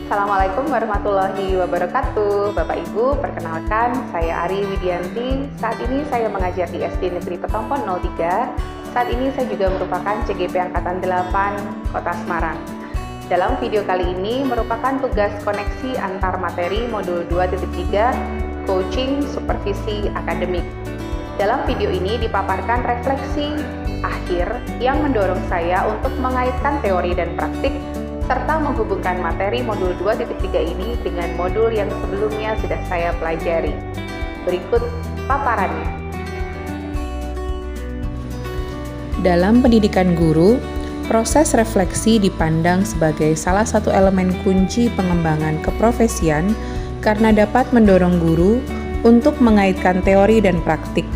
Assalamualaikum warahmatullahi wabarakatuh. Bapak Ibu, perkenalkan saya Ari Widianti. Saat ini saya mengajar di SD Negeri Petompon 03. Saat ini saya juga merupakan CGP Angkatan 8 Kota Semarang. Dalam video kali ini merupakan tugas koneksi antar materi modul 2.3 Coaching Supervisi Akademik. Dalam video ini dipaparkan refleksi akhir yang mendorong saya untuk mengaitkan teori dan praktik serta menghubungkan materi modul 2.3 ini dengan modul yang sebelumnya sudah saya pelajari. Berikut paparannya. Dalam pendidikan guru, proses refleksi dipandang sebagai salah satu elemen kunci pengembangan keprofesian karena dapat mendorong guru untuk mengaitkan teori dan praktik,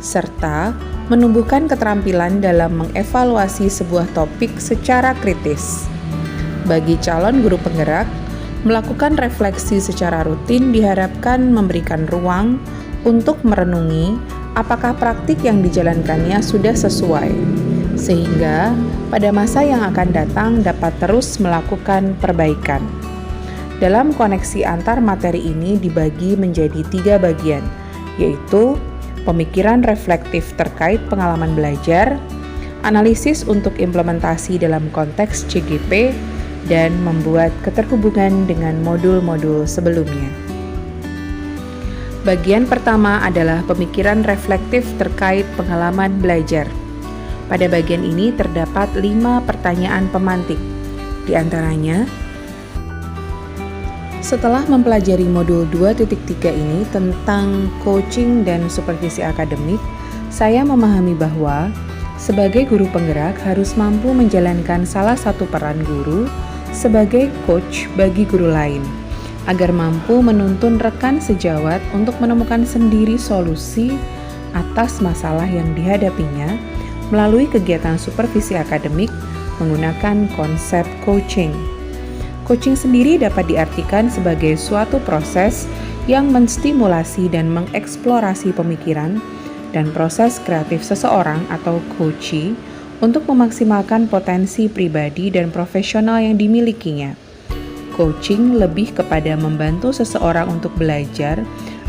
serta menumbuhkan keterampilan dalam mengevaluasi sebuah topik secara kritis. Bagi calon guru penggerak, melakukan refleksi secara rutin diharapkan memberikan ruang untuk merenungi apakah praktik yang dijalankannya sudah sesuai, sehingga pada masa yang akan datang dapat terus melakukan perbaikan. Dalam koneksi antar materi ini dibagi menjadi 3 bagian, yaitu pemikiran reflektif terkait pengalaman belajar, analisis untuk implementasi dalam konteks CGP, dan membuat keterhubungan dengan modul-modul sebelumnya. Bagian pertama adalah pemikiran reflektif terkait pengalaman belajar. Pada bagian ini terdapat 5 pertanyaan pemantik. Di antaranya, setelah mempelajari modul 2.3 ini tentang coaching dan supervisi akademik, saya memahami bahwa sebagai guru penggerak harus mampu menjalankan salah satu peran guru sebagai coach bagi guru lain, agar mampu menuntun rekan sejawat untuk menemukan sendiri solusi atas masalah yang dihadapinya melalui kegiatan supervisi akademik menggunakan konsep coaching. Coaching sendiri dapat diartikan sebagai suatu proses yang menstimulasi dan mengeksplorasi pemikiran dan proses kreatif seseorang atau coachee untuk memaksimalkan potensi pribadi dan profesional yang dimilikinya. Coaching lebih kepada membantu seseorang untuk belajar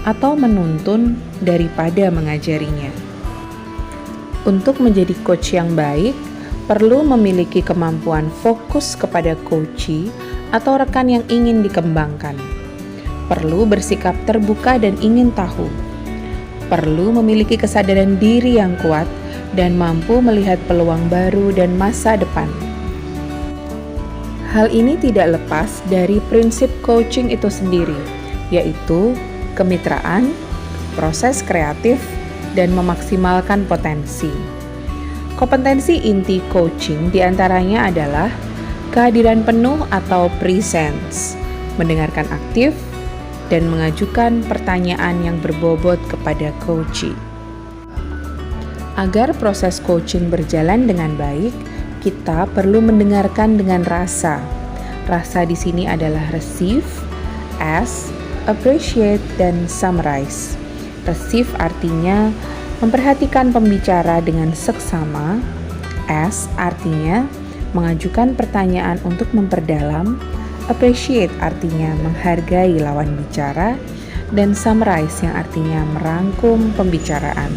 atau menuntun daripada mengajarinya. Untuk menjadi coach yang baik, perlu memiliki kemampuan fokus kepada coachee atau rekan yang ingin dikembangkan. Perlu bersikap terbuka dan ingin tahu. Perlu memiliki kesadaran diri yang kuat dan mampu melihat peluang baru dan masa depan. Hal ini tidak lepas dari prinsip coaching itu sendiri, yaitu kemitraan, proses kreatif, dan memaksimalkan potensi. Kompetensi inti coaching diantaranya adalah kehadiran penuh atau presence, mendengarkan aktif, dan mengajukan pertanyaan yang berbobot kepada coachee. Agar proses coaching berjalan dengan baik, kita perlu mendengarkan dengan rasa. Rasa di sini adalah receive, ask, appreciate, dan summarize. Receive artinya memperhatikan pembicara dengan seksama. Ask artinya mengajukan pertanyaan untuk memperdalam. Appreciate artinya menghargai lawan bicara. Dan summarize yang artinya merangkum pembicaraan.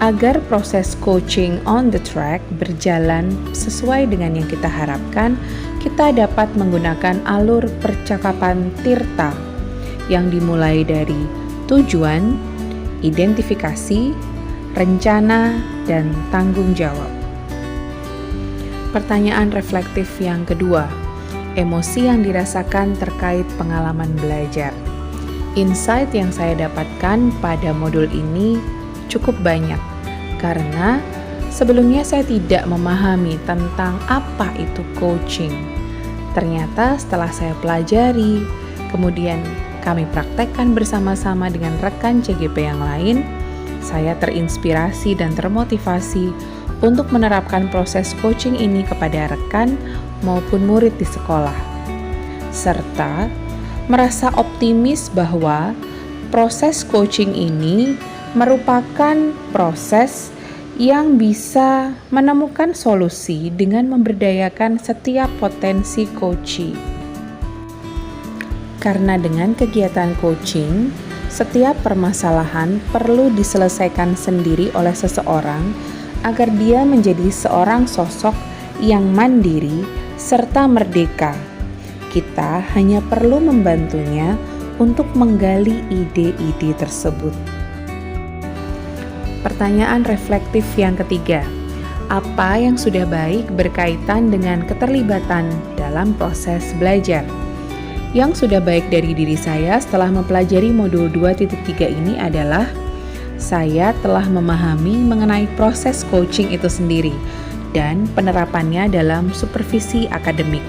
Agar proses coaching on the track berjalan sesuai dengan yang kita harapkan, kita dapat menggunakan alur percakapan Tirta yang dimulai dari tujuan, identifikasi, rencana, dan tanggung jawab. Pertanyaan reflektif yang kedua, emosi yang dirasakan terkait pengalaman belajar. Insight yang saya dapatkan pada modul ini cukup banyak, karena sebelumnya saya tidak memahami tentang apa itu coaching. Ternyata setelah saya pelajari, kemudian kami praktekkan bersama-sama dengan rekan CGP yang lain, saya terinspirasi dan termotivasi untuk menerapkan proses coaching ini kepada rekan maupun murid di sekolah, serta merasa optimis bahwa proses coaching ini merupakan proses yang bisa menemukan solusi dengan memberdayakan setiap potensi coachee. Karena dengan kegiatan coaching, setiap permasalahan perlu diselesaikan sendiri oleh seseorang agar dia menjadi seorang sosok yang mandiri serta merdeka. Kita hanya perlu membantunya untuk menggali ide-ide tersebut. Pertanyaan reflektif yang ketiga, apa yang sudah baik berkaitan dengan keterlibatan dalam proses belajar? Yang sudah baik dari diri saya setelah mempelajari modul 2.3 ini adalah saya telah memahami mengenai proses coaching itu sendiri dan penerapannya dalam supervisi akademik.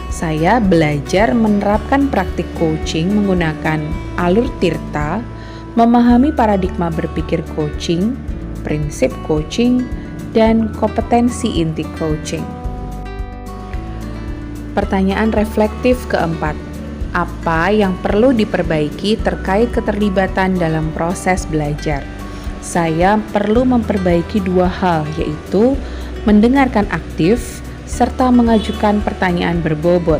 Saya belajar menerapkan praktik coaching menggunakan alur Tirta, memahami paradigma berpikir coaching, prinsip coaching, dan kompetensi inti coaching. Pertanyaan reflektif keempat, apa yang perlu diperbaiki terkait keterlibatan dalam proses belajar? Saya perlu memperbaiki dua hal, yaitu mendengarkan aktif serta mengajukan pertanyaan berbobot.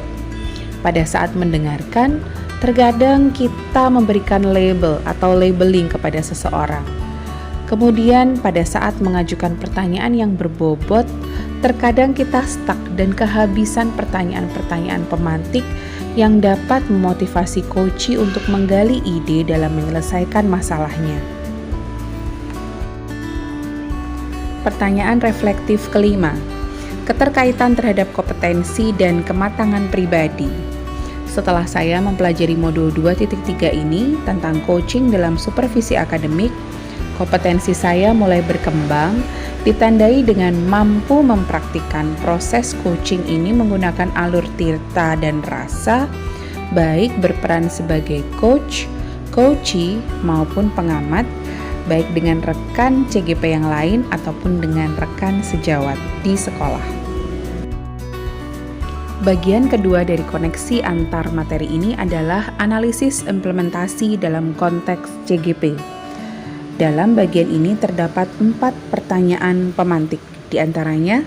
Pada saat mendengarkan, terkadang kita memberikan label atau labeling kepada seseorang. Kemudian pada saat mengajukan pertanyaan yang berbobot, terkadang kita stuck dan kehabisan pertanyaan-pertanyaan pemantik yang dapat memotivasi coachee untuk menggali ide dalam menyelesaikan masalahnya. Pertanyaan reflektif kelima, keterkaitan terhadap kompetensi dan kematangan pribadi. Setelah saya mempelajari modul 2.3 ini tentang coaching dalam supervisi akademik, kompetensi saya mulai berkembang, ditandai dengan mampu mempraktikkan proses coaching ini menggunakan alur Tirta dan rasa, baik berperan sebagai coach, coachee, maupun pengamat, baik dengan rekan CGP yang lain ataupun dengan rekan sejawat di sekolah. Bagian kedua dari koneksi antar materi ini adalah analisis implementasi dalam konteks CGP. Dalam bagian ini terdapat 4 pertanyaan pemantik, di antaranya: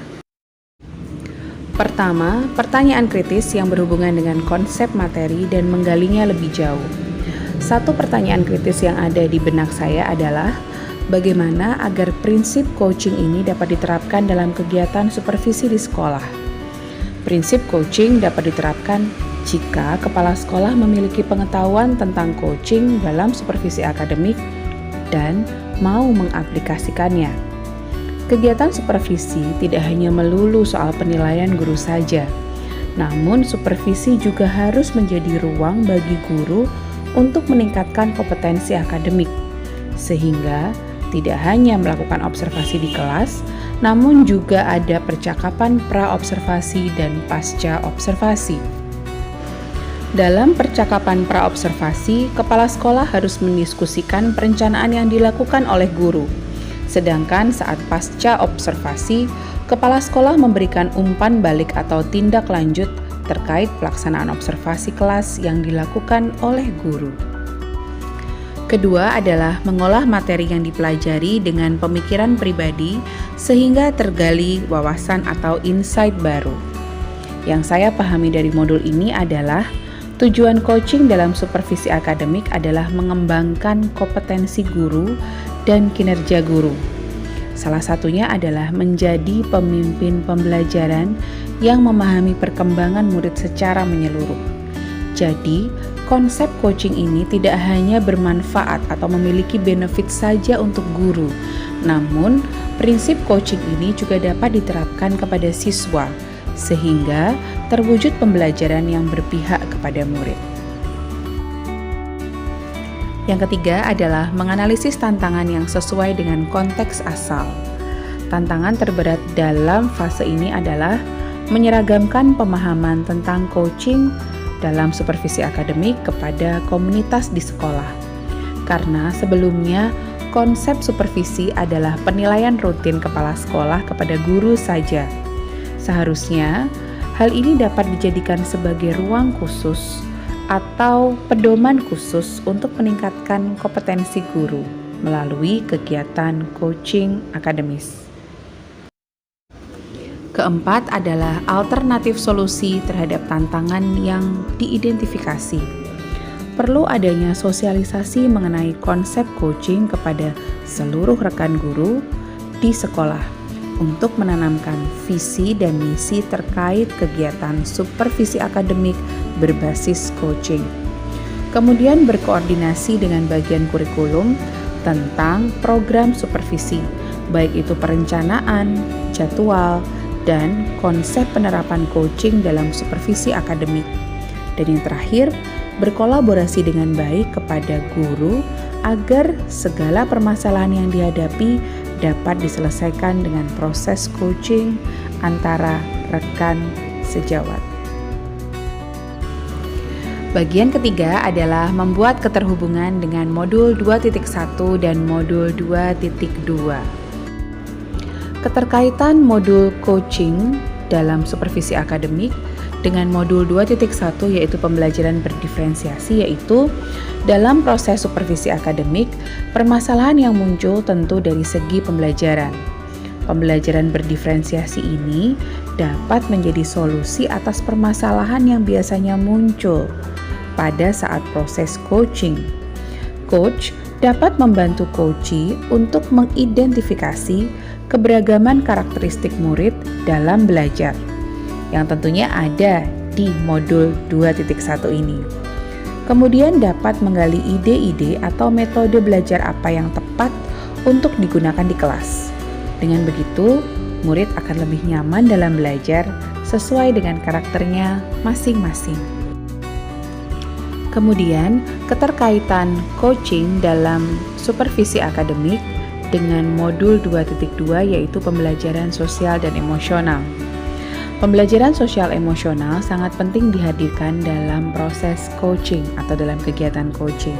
pertama, pertanyaan kritis yang berhubungan dengan konsep materi dan menggalinya lebih jauh. Satu pertanyaan kritis yang ada di benak saya adalah, bagaimana agar prinsip coaching ini dapat diterapkan dalam kegiatan supervisi di sekolah? Prinsip coaching dapat diterapkan jika kepala sekolah memiliki pengetahuan tentang coaching dalam supervisi akademik dan mau mengaplikasikannya. Kegiatan supervisi tidak hanya melulu soal penilaian guru saja, namun supervisi juga harus menjadi ruang bagi guru untuk meningkatkan kompetensi akademik, sehingga tidak hanya melakukan observasi di kelas, namun juga ada percakapan pra-observasi dan pasca observasi. Dalam percakapan pra-observasi, kepala sekolah harus mendiskusikan perencanaan yang dilakukan oleh guru. Sedangkan saat pasca observasi, kepala sekolah memberikan umpan balik atau tindak lanjut terkait pelaksanaan observasi kelas yang dilakukan oleh guru. Kedua adalah mengolah materi yang dipelajari dengan pemikiran pribadi sehingga tergali wawasan atau insight baru. Yang saya pahami dari modul ini adalah tujuan coaching dalam supervisi akademik adalah mengembangkan kompetensi guru dan kinerja guru. Salah satunya adalah menjadi pemimpin pembelajaran yang memahami perkembangan murid secara menyeluruh. Jadi, konsep coaching ini tidak hanya bermanfaat atau memiliki benefit saja untuk guru, namun prinsip coaching ini juga dapat diterapkan kepada siswa, sehingga terwujud pembelajaran yang berpihak kepada murid. Yang ketiga adalah menganalisis tantangan yang sesuai dengan konteks asal. Tantangan terberat dalam fase ini adalah menyeragamkan pemahaman tentang coaching dalam supervisi akademik kepada komunitas di sekolah. Karena sebelumnya konsep supervisi adalah penilaian rutin kepala sekolah kepada guru saja. Seharusnya hal ini dapat dijadikan sebagai ruang khusus atau pedoman khusus untuk meningkatkan kompetensi guru. melalui kegiatan coaching akademis. Keempat adalah alternatif solusi terhadap tantangan yang diidentifikasi. Perlu adanya sosialisasi mengenai konsep coaching kepada seluruh rekan guru di sekolah untuk menanamkan visi dan misi terkait kegiatan supervisi akademik berbasis coaching. Kemudian berkoordinasi dengan bagian kurikulum tentang program supervisi, baik itu perencanaan, jadwal, dan konsep penerapan coaching dalam supervisi akademik. Dan yang terakhir, berkolaborasi dengan baik kepada guru agar segala permasalahan yang dihadapi dapat diselesaikan dengan proses coaching antara rekan sejawat. Bagian ketiga adalah membuat keterhubungan dengan modul 2.1 dan modul 2.2. Keterkaitan modul coaching dalam supervisi akademik dengan modul 2.1 yaitu pembelajaran berdiferensiasi, yaitu dalam proses supervisi akademik, permasalahan yang muncul tentu dari segi pembelajaran. Pembelajaran berdiferensiasi ini dapat menjadi solusi atas permasalahan yang biasanya muncul pada saat proses coaching. Coach dapat membantu coachee untuk mengidentifikasi keberagaman karakteristik murid dalam belajar, yang tentunya ada di modul 2.1 ini. Kemudian dapat menggali ide-ide atau metode belajar apa yang tepat untuk digunakan di kelas. Dengan begitu, murid akan lebih nyaman dalam belajar sesuai dengan karakternya masing-masing. Kemudian, keterkaitan coaching dalam supervisi akademik dengan modul 2.2 yaitu pembelajaran sosial dan emosional. Pembelajaran sosial emosional sangat penting dihadirkan dalam proses coaching atau dalam kegiatan coaching.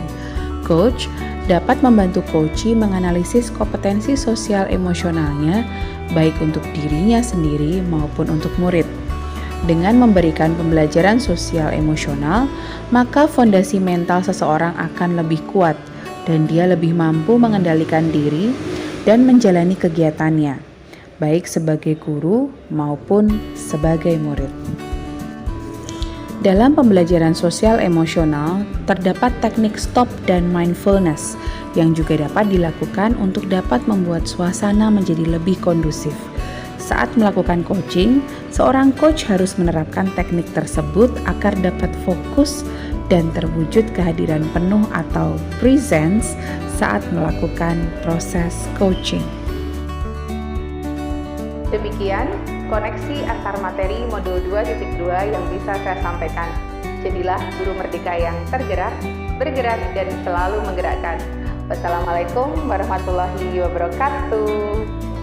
Coach dapat membantu coachee menganalisis kompetensi sosial emosionalnya baik untuk dirinya sendiri maupun untuk murid. Dengan memberikan pembelajaran sosial emosional, maka fondasi mental seseorang akan lebih kuat dan dia lebih mampu mengendalikan diri dan menjalani kegiatannya, baik sebagai guru maupun sebagai murid. Dalam pembelajaran sosial emosional, terdapat teknik stop dan mindfulness yang juga dapat dilakukan untuk dapat membuat suasana menjadi lebih kondusif. Saat melakukan coaching, seorang coach harus menerapkan teknik tersebut agar dapat fokus dan terwujud kehadiran penuh atau presence saat melakukan proses coaching. Demikian koneksi antar materi modul 2.2 yang bisa saya sampaikan. Jadilah guru merdeka yang tergerak, bergerak, dan selalu menggerakkan. Wassalamualaikum warahmatullahi wabarakatuh.